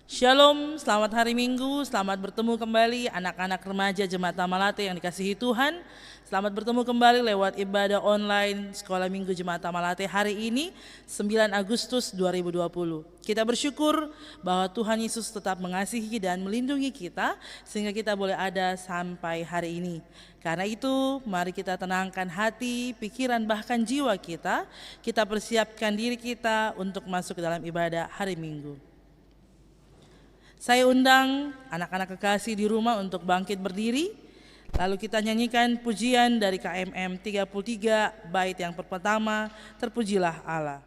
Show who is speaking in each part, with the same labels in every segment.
Speaker 1: Shalom, selamat hari Minggu, selamat bertemu kembali anak-anak remaja Jemaat Tamalate yang dikasihi Tuhan. Selamat bertemu kembali lewat ibadah online Sekolah Minggu Jemaat Tamalate hari ini 9 Agustus 2020. Kita bersyukur bahwa Tuhan Yesus tetap mengasihi dan melindungi kita sehingga kita boleh ada sampai hari ini. Karena itu mari kita tenangkan hati, pikiran bahkan jiwa kita. Kita persiapkan diri kita untuk masuk ke dalam ibadah hari Minggu. Saya undang anak-anak kekasih di rumah untuk bangkit berdiri. Lalu kita nyanyikan pujian dari KMM 33 bait yang pertama, Terpujilah Allah.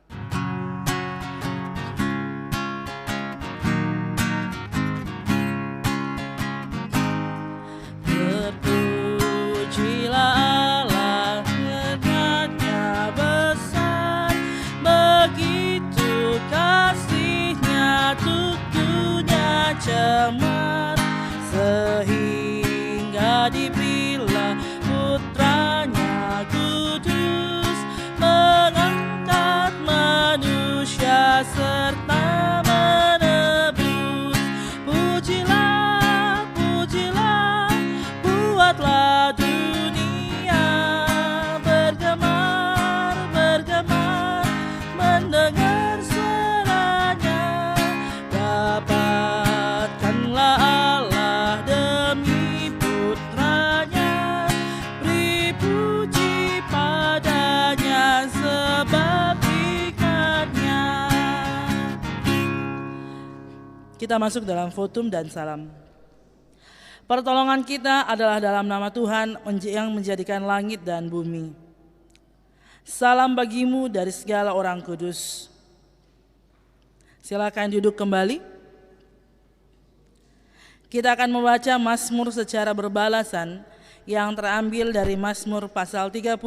Speaker 1: Terpujilah Allah, firman-Nya besar, begitu kasih-Nya untuk cemar, sehingga diberilah putranya kudus, mengangkat manusia serta menebus. Pujilah, pujilah, buatlah dunia bergemar, bergemar, mendengar suaranya. Dapatkanlah Allah demi putranya, beri puji padanya sebab ikannya. Kita masuk dalam votum dan salam. Pertolongan kita adalah dalam nama Tuhan yang menjadikan langit dan bumi. Salam bagimu dari segala orang kudus. Silakan duduk kembali. Kita akan membaca Mazmur secara berbalasan yang terambil dari Mazmur pasal 30.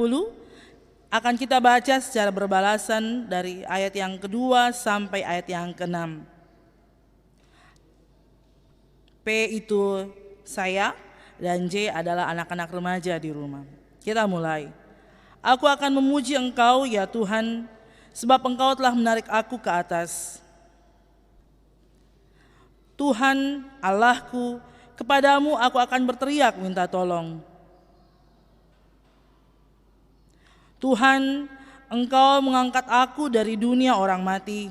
Speaker 1: Akan kita baca secara berbalasan dari ayat yang kedua sampai ayat yang ke-6. P itu saya dan J adalah anak-anak remaja di rumah. Kita mulai. Aku akan memuji Engkau ya Tuhan, sebab Engkau telah menarik aku ke atas. Tuhan Allahku, kepadamu aku akan berteriak minta tolong. Tuhan, Engkau mengangkat aku dari dunia orang mati.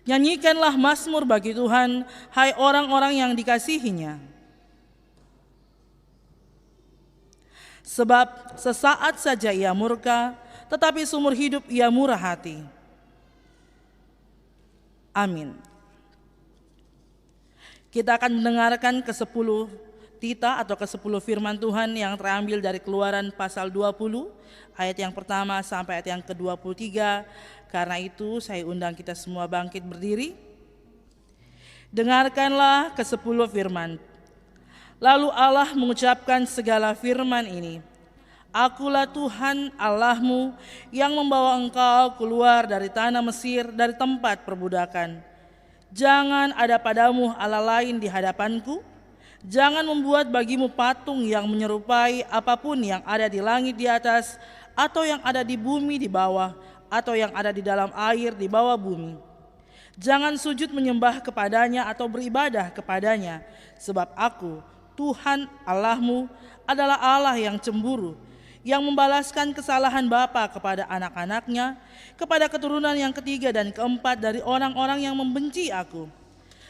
Speaker 1: Nyanyikanlah mazmur bagi Tuhan, hai orang-orang yang dikasihinya. Sebab sesaat saja ia murka, tetapi seumur hidup ia murah hati. Amin. Kita akan mendengarkan ke-10 tita atau ke-10 firman Tuhan yang terambil dari Keluaran pasal 20 ayat yang pertama sampai ayat yang ke-23. Karena itu saya undang kita semua bangkit berdiri. Dengarkanlah ke-10 firman. Lalu Allah mengucapkan segala firman ini. Akulah Tuhan Allahmu yang membawa engkau keluar dari tanah Mesir, dari tempat perbudakan. Jangan ada padamu Allah lain di hadapanku. Jangan membuat bagimu patung yang menyerupai apapun yang ada di langit di atas, atau yang ada di bumi di bawah, atau yang ada di dalam air di bawah bumi. Jangan sujud menyembah kepadanya atau beribadah kepadanya, sebab aku, Tuhan Allahmu, adalah Allah yang cemburu, yang membalaskan kesalahan bapa kepada anak-anaknya, kepada keturunan yang ketiga dan keempat dari orang-orang yang membenci aku.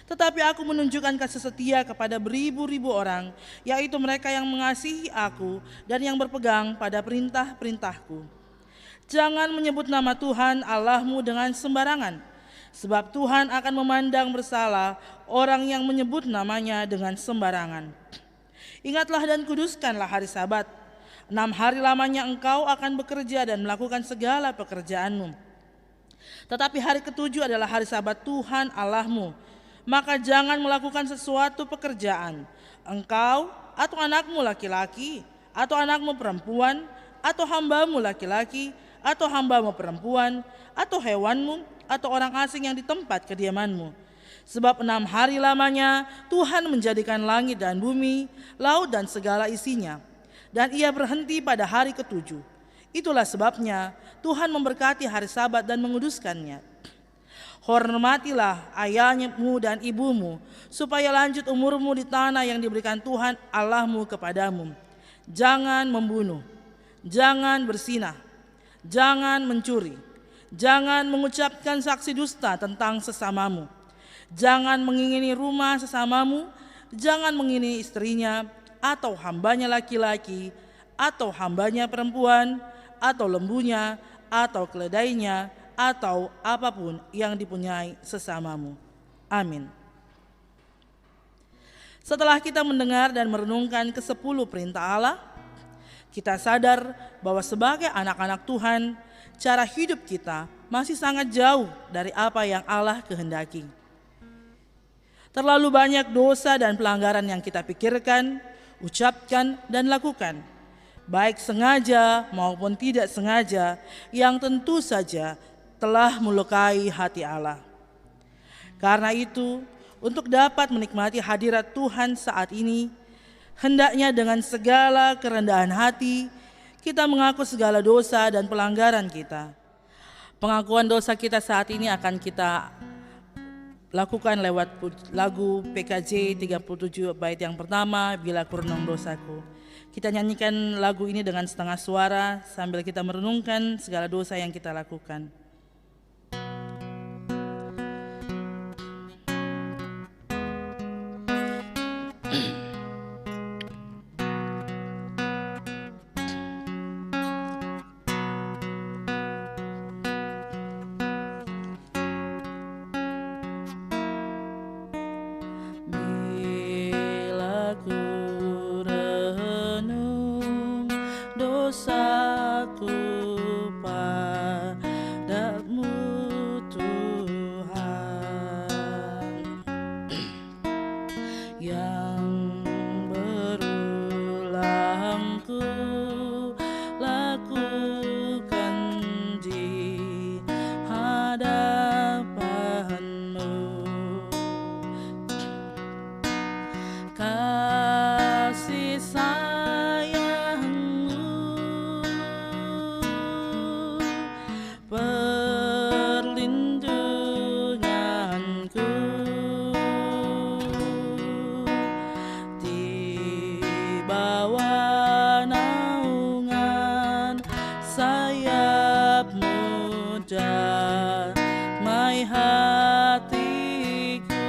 Speaker 1: Tetapi aku menunjukkan kasih setia kepada beribu-ribu orang, yaitu mereka yang mengasihi aku dan yang berpegang pada perintah-perintahku. Jangan menyebut nama Tuhan Allahmu dengan sembarangan, sebab Tuhan akan memandang bersalah orang yang menyebut namanya dengan sembarangan. Ingatlah dan kuduskanlah hari Sabat. 6 hari lamanya engkau akan bekerja dan melakukan segala pekerjaanmu. Tetapi hari ke-7 adalah hari Sabat Tuhan Allahmu. Maka jangan melakukan sesuatu pekerjaan, engkau atau anakmu laki-laki, atau anakmu perempuan, atau hambamu laki-laki, atau hambamu perempuan, atau hewanmu, atau orang asing yang di tempat kediamanmu. Sebab 6 hari lamanya Tuhan menjadikan langit dan bumi, laut dan segala isinya. Dan ia berhenti pada hari ke-7. Itulah sebabnya Tuhan memberkati hari Sabat dan menguduskannya. Hormatilah ayahmu dan ibumu, supaya lanjut umurmu di tanah yang diberikan Tuhan Allahmu kepadamu. Jangan membunuh, jangan berzinah, jangan mencuri, jangan mengucapkan saksi dusta tentang sesamamu, jangan mengingini rumah sesamamu, jangan mengingini istrinya, atau hambanya laki-laki, atau hambanya perempuan, atau lembunya, atau keledainya, atau apapun yang dipunyai sesamamu. Amin. Setelah kita mendengar dan merenungkan ke-10 perintah Allah, kita sadar bahwa sebagai anak-anak Tuhan, cara hidup kita masih sangat jauh dari apa yang Allah kehendaki. Terlalu banyak dosa dan pelanggaran yang kita pikirkan, ucapkan, dan lakukan, baik sengaja maupun tidak sengaja, yang tentu saja telah melukai hati Allah. Karena itu, untuk dapat menikmati hadirat Tuhan saat ini, hendaknya dengan segala kerendahan hati, kita mengaku segala dosa dan pelanggaran kita. Pengakuan dosa kita saat ini akan kita lakukan lewat lagu PKJ 37 bait yang pertama, Bila Kurniamu Dosaku. Kita nyanyikan lagu ini dengan setengah suara sambil kita merenungkan segala dosa yang kita lakukan. Dosaku padamu Tuhan, yang berulang ku lakukan di hadapanmu. Kasih perlindunganku, di bawah naungan sayap-Mu damai hatiku.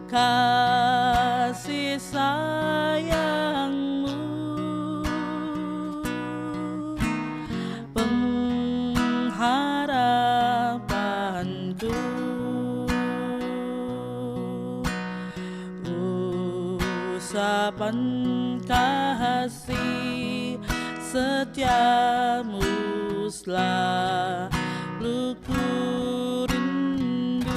Speaker 1: Kasih sayang-Mu pengharapanku, usapan kasih setiamu selalu ku rindu.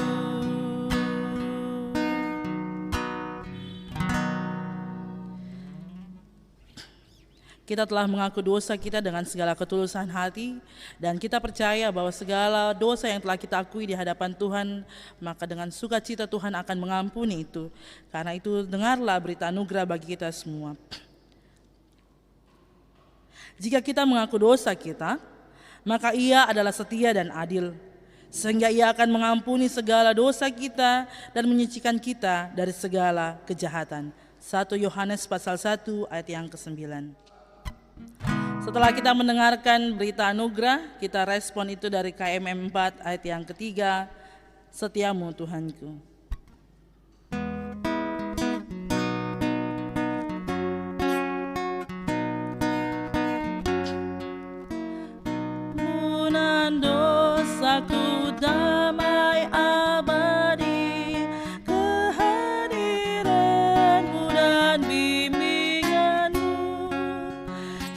Speaker 1: Kita telah mengaku dosa kita dengan segala ketulusan hati, dan kita percaya bahwa segala dosa yang telah kita akui di hadapan Tuhan, maka dengan sukacita Tuhan akan mengampuni itu. Karena itu dengarlah berita anugerah bagi kita semua. Jika kita mengaku dosa kita, maka Ia adalah setia dan adil, sehingga Ia akan mengampuni segala dosa kita dan menyucikan kita dari segala kejahatan. 1 Yohanes pasal 1 ayat yang ke-9. Setelah kita mendengarkan berita anugerah, kita respon itu dari KMM 4 ayat yang ketiga, Setiamu Tuhanku. Ampunan dosaku, damai abadi, kehadiran-Mu dan bimbingan-Mu,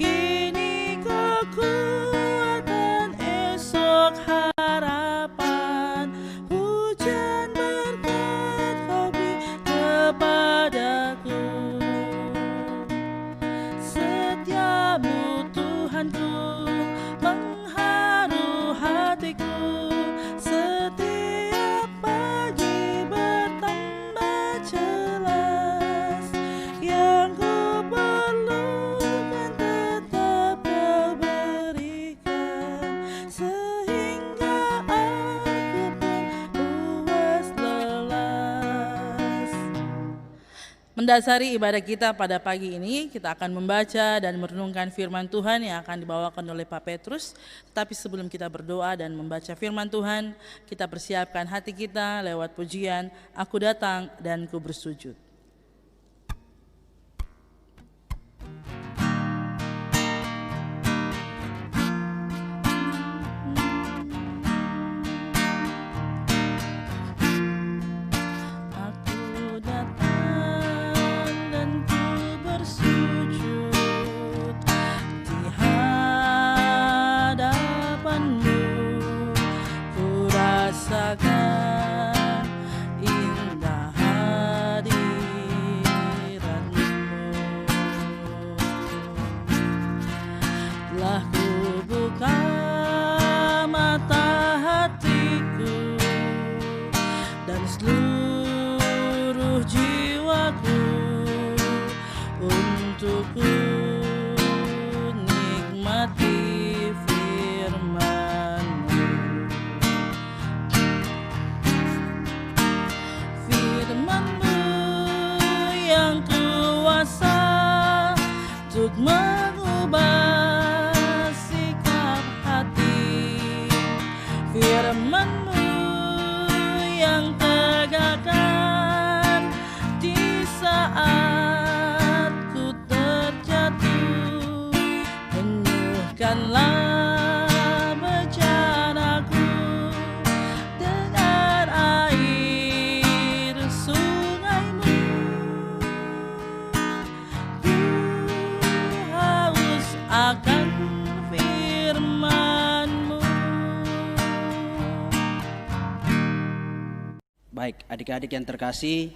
Speaker 1: kini kekuatan, esok harapan, hujan berkah Mendasari ibadah kita pada pagi ini, kita akan membaca dan merenungkan firman Tuhan yang akan dibawakan oleh Pak Petrus. Tapi sebelum kita berdoa dan membaca firman Tuhan, kita persiapkan hati kita lewat pujian, Aku datang dan ku bersujud.
Speaker 2: Baik, adik-adik yang terkasih,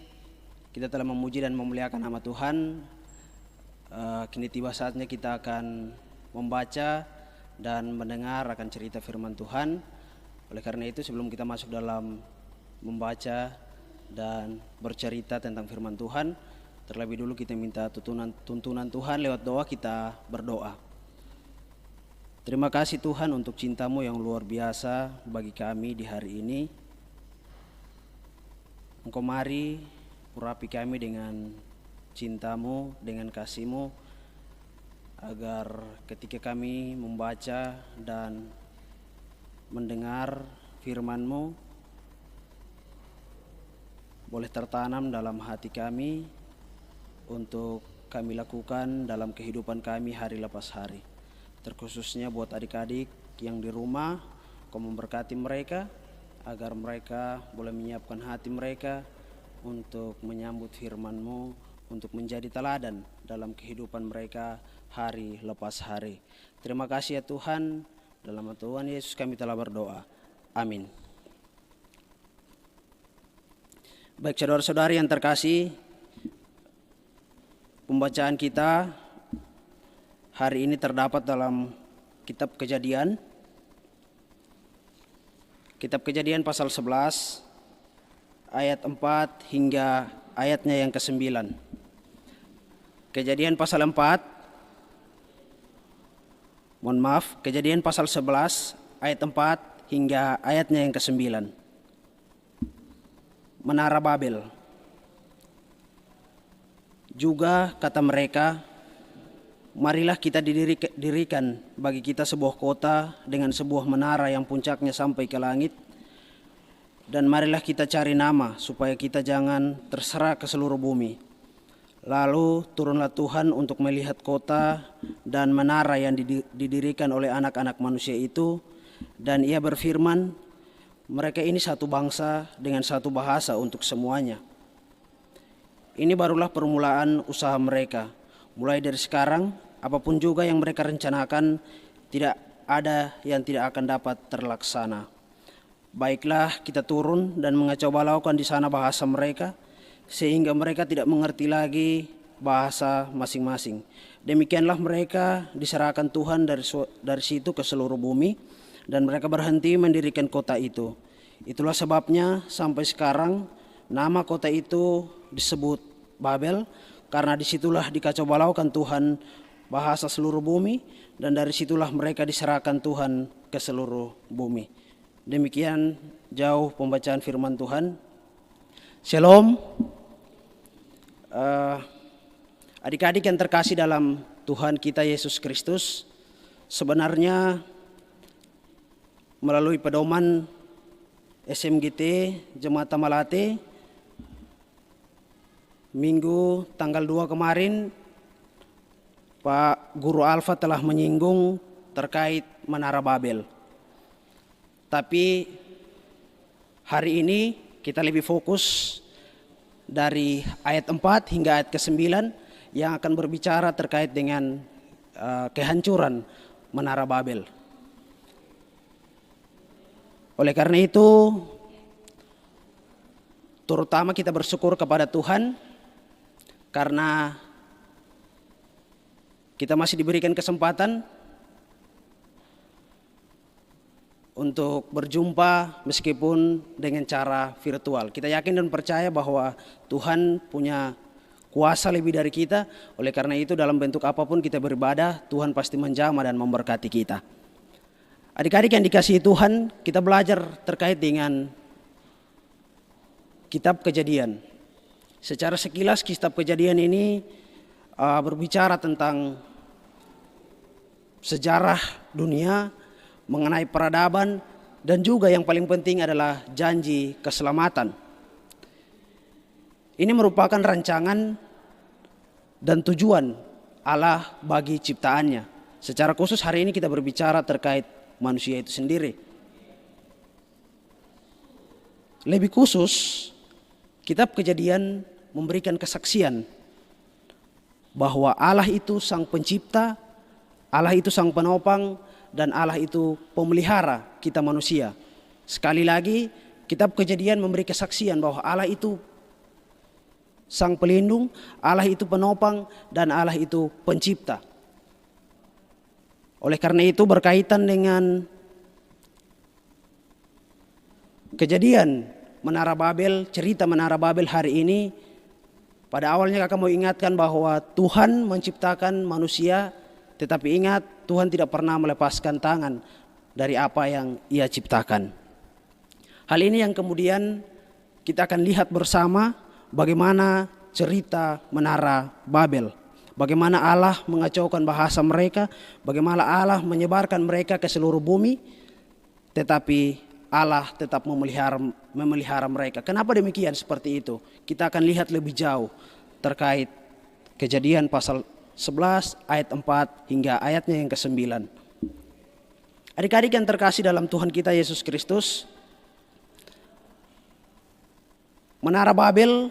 Speaker 2: kita telah memuji dan memuliakan nama Tuhan. Kini tiba saatnya kita akan membaca dan mendengar akan cerita firman Tuhan. Oleh karena itu, sebelum kita masuk dalam membaca dan bercerita tentang firman Tuhan, terlebih dulu kita minta tuntunan Tuhan lewat doa. Kita berdoa. Terima kasih Tuhan untuk cinta-Mu yang luar biasa bagi kami di hari ini. Engkau mari urapi kami dengan cinta-Mu, dengan kasih-Mu, agar ketika kami membaca dan mendengar firman-Mu boleh tertanam dalam hati kami untuk kami lakukan dalam kehidupan kami hari lepas hari. Terkhususnya buat adik-adik yang di rumah, Kau memberkati mereka agar mereka boleh menyiapkan hati mereka untuk menyambut firman-Mu, untuk menjadi teladan dalam kehidupan mereka hari lepas hari. Terima kasih ya Tuhan, dalam nama Tuhan Yesus kami telah berdoa. Amin. Baik saudara-saudari yang terkasih, pembacaan kita hari ini terdapat dalam kitab Kejadian. Kitab Kejadian pasal 11 ayat 4 hingga ayatnya yang ke-9. Kejadian pasal 4, Kejadian pasal 11 ayat 4 hingga ayatnya yang ke-9. Menara Babel. Juga kata mereka, marilah kita dirikan bagi kita sebuah kota dengan sebuah menara yang puncaknya sampai ke langit. Dan marilah kita cari nama supaya kita jangan terserah ke seluruh bumi. Lalu turunlah Tuhan untuk melihat kota dan menara yang didirikan oleh anak-anak manusia itu. Dan ia berfirman, mereka ini satu bangsa dengan satu bahasa untuk semuanya. Ini barulah permulaan usaha mereka. Mulai dari sekarang, apapun juga yang mereka rencanakan, tidak ada yang tidak akan dapat terlaksana. Baiklah kita turun dan mengacau balaukan di sana bahasa mereka, sehingga mereka tidak mengerti lagi bahasa masing-masing. Demikianlah mereka diserahkan Tuhan dari situ ke seluruh bumi, dan mereka berhenti mendirikan kota itu. Itulah sebabnya sampai sekarang nama kota itu disebut Babel, karena disitulah dikacau balaukan Tuhan bahasa seluruh bumi, dan dari situlah mereka diserahkan Tuhan ke seluruh bumi. Demikian jauh pembacaan firman Tuhan. Shalom. adik-adik yang terkasih dalam Tuhan kita Yesus Kristus, sebenarnya melalui pedoman SMGT Jemaat Tamalate Minggu tanggal 2 kemarin, Pak Guru Alfa telah menyinggung terkait Menara Babel. Tapi hari ini kita lebih fokus dari ayat 4 hingga ayat ke-9 yang akan berbicara terkait dengan kehancuran Menara Babel. Oleh karena itu, terutama kita bersyukur kepada Tuhan karena kita masih diberikan kesempatan untuk berjumpa meskipun dengan cara virtual. Kita yakin dan percaya bahwa Tuhan punya kuasa lebih dari kita. Oleh karena itu dalam bentuk apapun kita beribadah, Tuhan pasti menjamah dan memberkati kita. Adik-adik yang dikasihi Tuhan, kita belajar terkait dengan Kitab Kejadian. Secara sekilas Kitab Kejadian ini berbicara tentang sejarah dunia, mengenai peradaban, dan juga yang paling penting adalah janji keselamatan. Ini merupakan rancangan dan tujuan Allah bagi ciptaannya. Secara khusus hari ini kita berbicara terkait manusia itu sendiri. Lebih khusus, Kitab Kejadian memberikan kesaksian bahwa Allah itu sang pencipta, Allah itu sang penopang, dan Allah itu pemelihara kita manusia. Sekali lagi, Kitab Kejadian memberi kesaksian bahwa Allah itu sang pelindung, Allah itu penopang, dan Allah itu pencipta. Oleh karena itu berkaitan dengan kejadian Menara Babel, cerita Menara Babel hari ini, pada awalnya kakak mau ingatkan bahwa Tuhan menciptakan manusia, tetapi ingat Tuhan tidak pernah melepaskan tangan dari apa yang Ia ciptakan. Hal ini yang kemudian kita akan lihat bersama bagaimana cerita Menara Babel. Bagaimana Allah mengacaukan bahasa mereka, bagaimana Allah menyebarkan mereka ke seluruh bumi, tetapi Allah tetap memelihara mereka. Kenapa demikian seperti itu? Kita akan lihat lebih jauh terkait Kejadian pasal 11 ayat 4 hingga ayatnya yang ke-9. Adik-adik yang terkasih dalam Tuhan kita Yesus Kristus, Menara Babel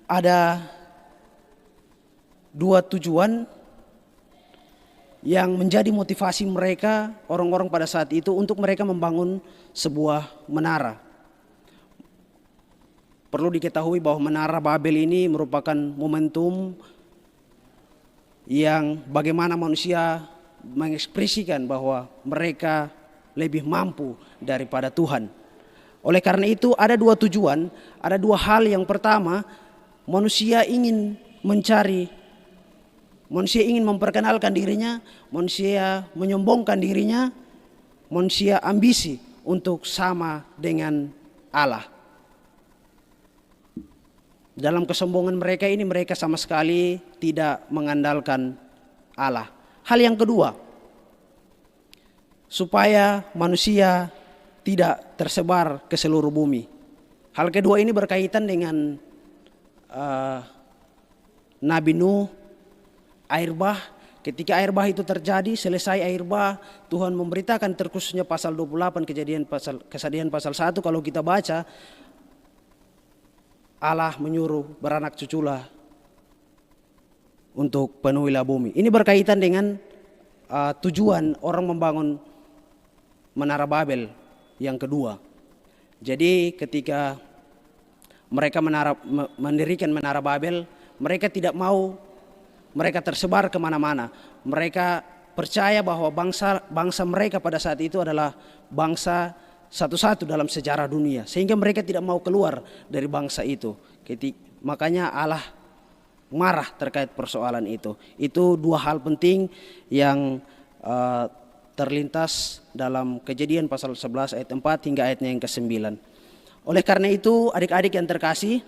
Speaker 2: ada dua tujuan yang menjadi motivasi mereka, orang-orang pada saat itu, untuk mereka membangun sebuah menara. Perlu diketahui bahwa Menara Babel ini merupakan momentum yang bagaimana manusia mengekspresikan bahwa mereka lebih mampu daripada Tuhan. Oleh karena itu ada dua tujuan, ada dua hal. Yang pertama, manusia ingin memperkenalkan dirinya, manusia menyombongkan dirinya, manusia ambisi untuk sama dengan Allah. Dalam kesombongan mereka ini, mereka sama sekali tidak mengandalkan Allah. Hal yang kedua, supaya manusia tidak tersebar ke seluruh bumi. Hal kedua ini berkaitan dengan Nabi Nuh, air bah. Ketika air bah itu terjadi, selesai air bah, Tuhan memberitakan terkhususnya pasal 28 Kesadian pasal 1, kalau kita baca, Allah menyuruh beranak cuculah untuk penuhilah bumi. Ini berkaitan dengan tujuan orang membangun Menara Babel yang kedua. Jadi ketika mereka mendirikan Menara Babel, mereka tidak mau mereka tersebar kemana-mana. Mereka percaya bahwa bangsa mereka pada saat itu adalah bangsa satu-satu dalam sejarah dunia, sehingga mereka tidak mau keluar dari bangsa itu. Makanya Allah marah terkait persoalan itu. Itu dua hal penting yang terlintas dalam Kejadian pasal 11 ayat 4 hingga ayatnya yang ke-9. Oleh karena itu, adik-adik yang terkasih,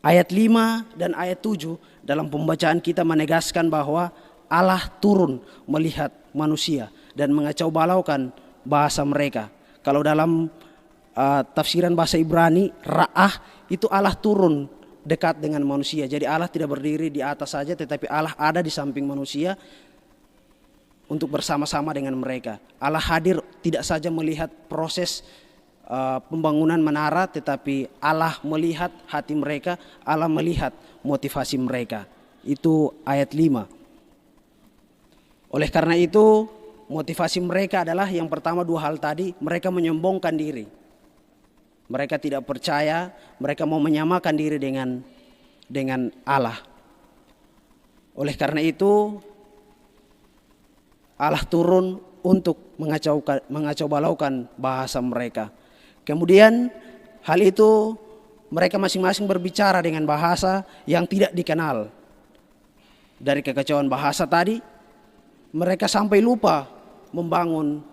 Speaker 2: Ayat 5 dan ayat 7 dalam pembacaan kita menegaskan bahwa Allah turun melihat manusia dan mengacau balaukan bahasa mereka. Kalau dalam tafsiran bahasa Ibrani, ra'ah itu Allah turun dekat dengan manusia. Jadi Allah tidak berdiri di atas saja, tetapi Allah ada di samping manusia untuk bersama-sama dengan mereka. Allah hadir tidak saja melihat proses pembangunan menara, tetapi Allah melihat hati mereka, Allah melihat motivasi mereka. Itu ayat 5. Oleh karena itu, motivasi mereka adalah yang pertama dua hal tadi, mereka menyombongkan diri. Mereka tidak percaya, mereka mau menyamakan diri dengan Allah. Oleh karena itu, Allah turun untuk mengacau balaukan bahasa mereka. Kemudian hal itu mereka masing-masing berbicara dengan bahasa yang tidak dikenal. Dari kekacauan bahasa tadi, mereka sampai lupa membangun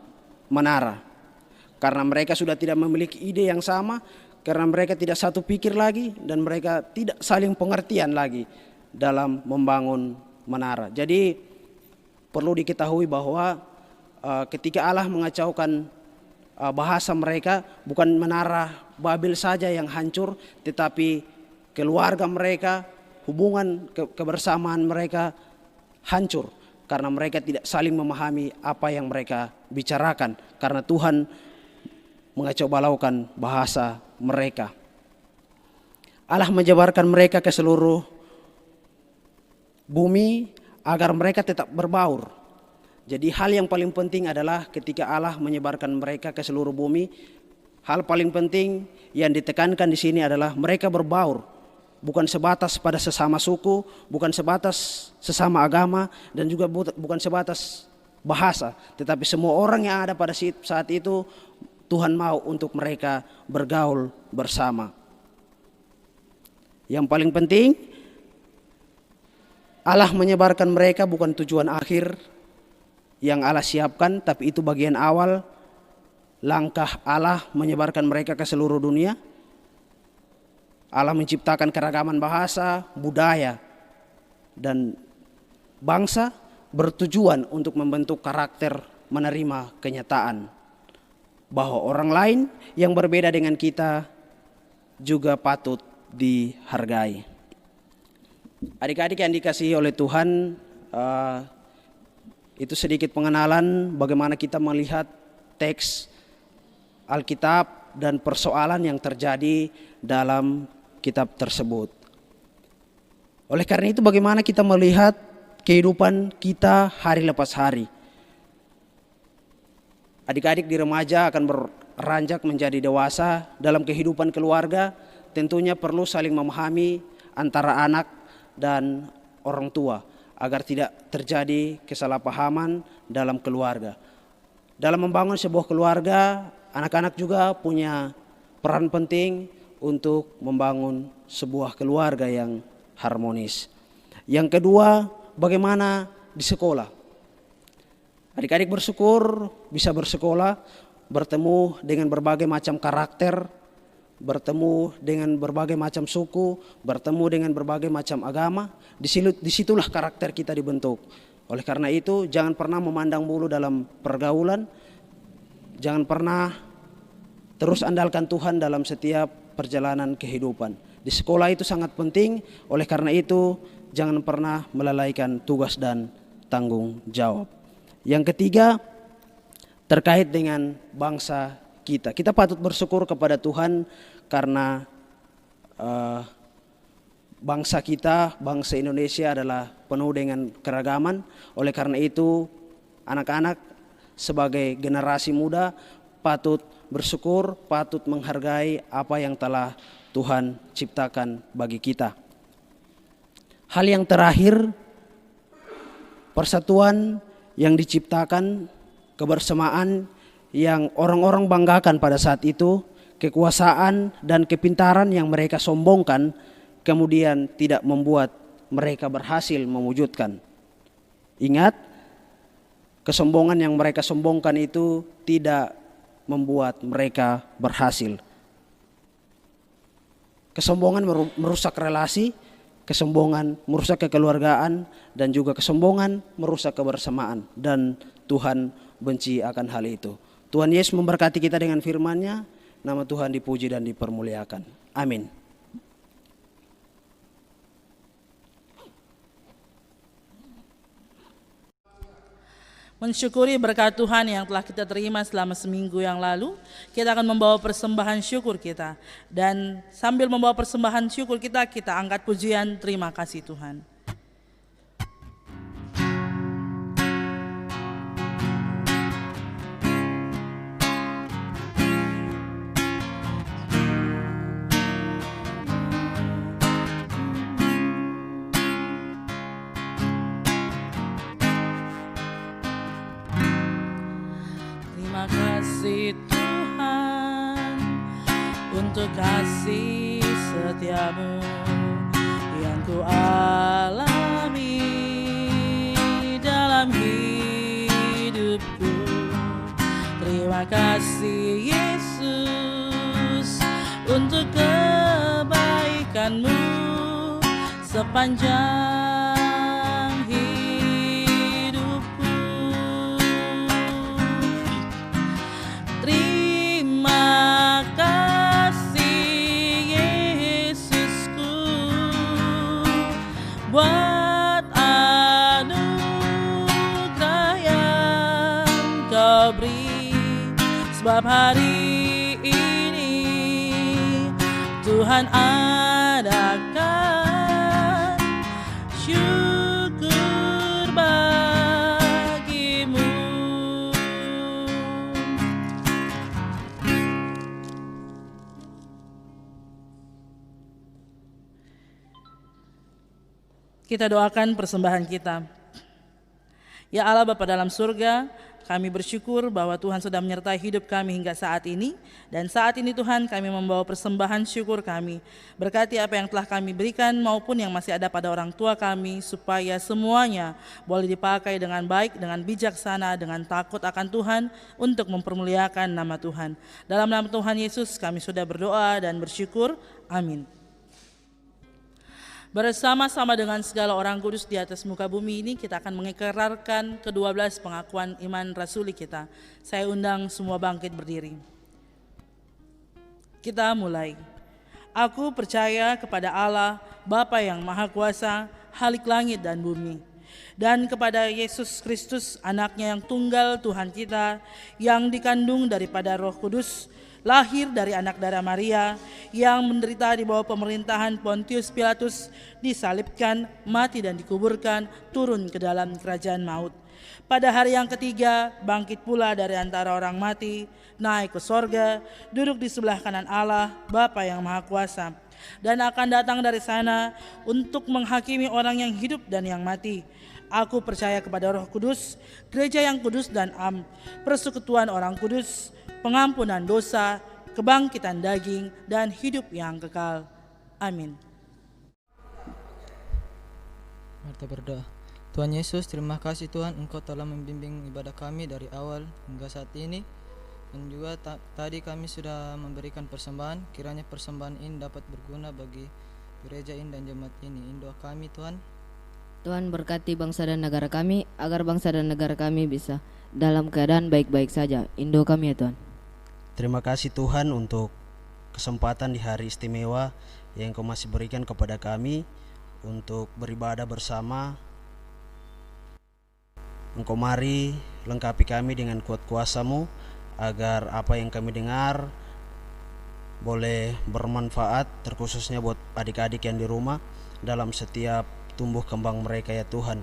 Speaker 2: menara. Karena mereka sudah tidak memiliki ide yang sama, karena mereka tidak satu pikir lagi, dan mereka tidak saling pengertian lagi dalam membangun menara. Jadi perlu diketahui bahwa ketika Allah mengacaukan bahasa mereka, bukan menara Babel saja yang hancur, tetapi keluarga mereka, hubungan kebersamaan mereka hancur. Karena mereka tidak saling memahami apa yang mereka bicarakan. Karena Tuhan mengacau balaukan bahasa mereka. Allah menjabarkan mereka ke seluruh bumi agar mereka tetap berbaur. Jadi hal yang paling penting adalah ketika Allah menyebarkan mereka ke seluruh bumi, hal paling penting yang ditekankan di sini adalah mereka berbaur, bukan sebatas pada sesama suku, bukan sebatas sesama agama, dan juga bukan sebatas bahasa, tetapi semua orang yang ada pada saat itu Tuhan mau untuk mereka bergaul bersama. Yang paling penting, Allah menyebarkan mereka bukan tujuan akhir yang Allah siapkan, tapi itu bagian awal langkah Allah menyebarkan mereka ke seluruh dunia. Allah menciptakan keragaman bahasa, budaya, dan bangsa bertujuan untuk membentuk karakter menerima kenyataan bahwa orang lain yang berbeda dengan kita juga patut dihargai. Adik-adik yang dikasihi oleh Tuhan, itu sedikit pengenalan bagaimana kita melihat teks Alkitab dan persoalan yang terjadi dalam kitab tersebut. Oleh karena itu, bagaimana kita melihat kehidupan kita hari lepas hari. Adik-adik di remaja akan beranjak menjadi dewasa. Dalam kehidupan keluarga tentunya perlu saling memahami antara anak dan orang tua agar tidak terjadi kesalahpahaman dalam keluarga. Dalam membangun sebuah keluarga, anak-anak juga punya peran penting untuk membangun sebuah keluarga yang harmonis. Yang kedua, bagaimana di sekolah. Adik-adik bersyukur bisa bersekolah, bertemu dengan berbagai macam karakter, bertemu dengan berbagai macam suku, bertemu dengan berbagai macam agama. Disitulah karakter kita dibentuk. Oleh karena itu, jangan pernah memandang bulu dalam pergaulan. Jangan pernah terus andalkan Tuhan dalam setiap perjalanan kehidupan. Di sekolah itu sangat penting. Oleh karena itu, jangan pernah melalaikan tugas dan tanggung jawab. Yang ketiga, terkait dengan bangsa kita. Kita patut bersyukur kepada Tuhan karena bangsa kita, bangsa Indonesia adalah penuh dengan keragaman. Oleh karena itu, anak-anak sebagai generasi muda patut bersyukur, patut menghargai apa yang telah Tuhan ciptakan bagi kita. Hal yang terakhir, persatuan yang diciptakan, kebersamaan yang orang-orang banggakan pada saat itu, kekuasaan dan kepintaran yang mereka sombongkan, kemudian tidak membuat mereka berhasil mewujudkan. Ingat, kesombongan yang mereka sombongkan itu tidak membuat mereka berhasil. Kesombongan merusak relasi, kesombongan merusak kekeluargaan, dan juga kesombongan merusak kebersamaan. Dan Tuhan benci akan hal itu. Tuhan Yesus memberkati kita dengan firman-Nya. Nama Tuhan dipuji dan dipermuliakan. Amin.
Speaker 1: Mensyukuri berkat Tuhan yang telah kita terima selama seminggu yang lalu, kita akan membawa persembahan syukur kita. Dan sambil membawa persembahan syukur kita angkat pujian terima kasih Tuhan. Tuhan untuk kasih setiamu yang ku alami dalam hidupku. Terima kasih Yesus untuk kebaikanmu sepanjang hidupku. Terima kasih Yesusku buat anugerah yang Kau beri, sebab hari ini Tuhan adakan syukur bagimu. Kita doakan persembahan kita. Ya Allah Bapa dalam surga, kami bersyukur bahwa Tuhan sudah menyertai hidup kami hingga saat ini. Dan saat ini Tuhan kami membawa persembahan syukur kami. Berkati apa yang telah kami berikan maupun yang masih ada pada orang tua kami, supaya semuanya boleh dipakai dengan baik, dengan bijaksana, dengan takut akan Tuhan untuk mempermuliakan nama Tuhan. Dalam nama Tuhan Yesus kami sudah berdoa dan bersyukur. Amin. Bersama-sama dengan segala orang kudus di atas muka bumi ini, kita akan mengikrarkan ke-12 pengakuan iman rasuli kita. Saya undang semua bangkit berdiri. Kita mulai. Aku percaya kepada Allah, Bapa yang Maha Kuasa, Khalik langit dan bumi, dan kepada Yesus Kristus, anaknya yang tunggal Tuhan kita, yang dikandung daripada Roh Kudus, lahir dari anak darah Maria, yang menderita di bawah pemerintahan Pontius Pilatus, disalibkan, mati dan dikuburkan, turun ke dalam kerajaan maut. Pada hari yang ketiga, bangkit pula dari antara orang mati, naik ke sorga, duduk di sebelah kanan Allah, Bapa yang Maha Kuasa, dan akan datang dari sana untuk menghakimi orang yang hidup dan yang mati. Aku percaya kepada Roh Kudus, gereja yang kudus dan am, persekutuan orang kudus, pengampunan dosa, kebangkitan daging, dan hidup yang kekal. Amin.
Speaker 3: Mari berdoa. Tuhan Yesus, terima kasih Tuhan, Engkau telah membimbing ibadah kami dari awal hingga saat ini. Dan juga tadi kami sudah memberikan persembahan. Kiranya persembahan ini dapat berguna bagi gereja ini dan jemaat ini. Ini doa kami Tuhan.
Speaker 4: Tuhan berkati bangsa dan negara kami, agar bangsa dan negara kami bisa dalam keadaan baik-baik saja. Indo kami ya Tuhan.
Speaker 2: Terima kasih Tuhan untuk kesempatan di hari istimewa yang Kau masih berikan kepada kami untuk beribadah bersama. Engkau mari lengkapi kami dengan kuat kuasa-Mu, agar apa yang kami dengar boleh bermanfaat, terkhususnya buat adik-adik yang di rumah dalam setiap tumbuh kembang mereka ya Tuhan.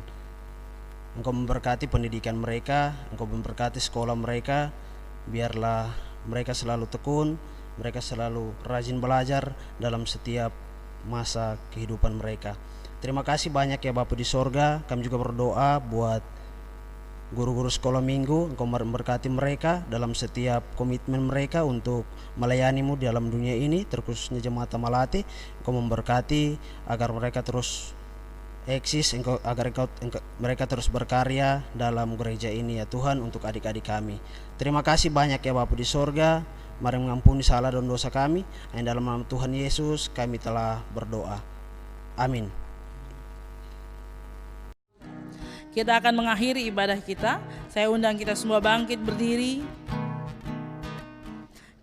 Speaker 2: Engkau memberkati pendidikan mereka, Engkau memberkati sekolah mereka, biarlah mereka selalu tekun, mereka selalu rajin belajar dalam setiap masa kehidupan mereka. Terima kasih banyak ya Bapa di sorga. Kami juga berdoa buat guru-guru sekolah minggu, Engkau memberkati mereka dalam setiap komitmen mereka untuk melayani-Mu dalam dunia ini, terkhususnya jemaat Malati. Engkau memberkati agar mereka terus eksis, agar mereka terus berkarya dalam gereja ini ya Tuhan, untuk adik-adik kami. Terima kasih banyak ya Bapa di sorga. Mari mengampuni salah dan dosa kami. Hanya dalam nama Tuhan Yesus kami telah berdoa. Amin.
Speaker 1: Kita akan mengakhiri ibadah kita. Saya undang kita semua bangkit berdiri.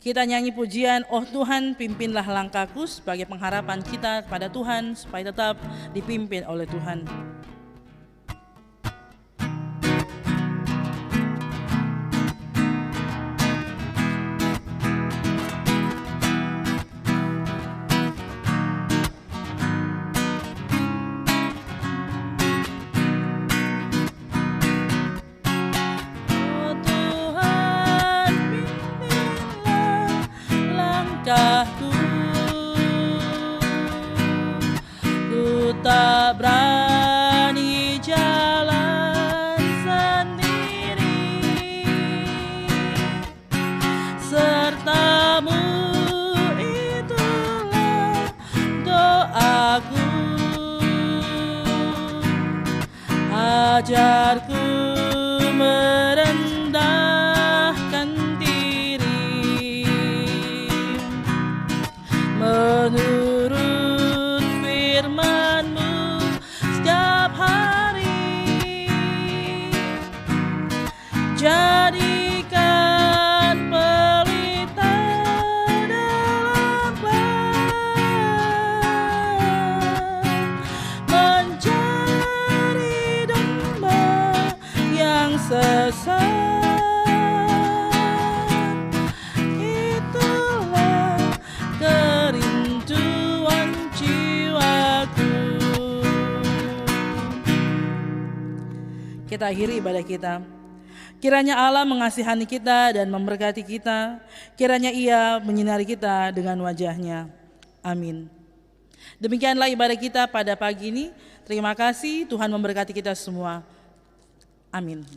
Speaker 1: Kita nyanyi pujian, "Oh Tuhan, pimpinlah langkahku," sebagai pengharapan kita kepada Tuhan supaya tetap dipimpin oleh Tuhan. Ku tak berani jalan sendiri, sertamu itulah doaku. Ajarku merendahkan diri menurut firman-Mu setiap hari. Jadikan pelita dalam bak, mencari domba yang sesat. Itulah kerinduan jiwaku. Kita akhiri ibadah kita. Kiranya Allah mengasihani kita dan memberkati kita. Kiranya Ia menyinari kita dengan wajah-Nya. Amin. Demikianlah ibadah kita pada pagi ini. Terima kasih, Tuhan memberkati kita semua. Amin.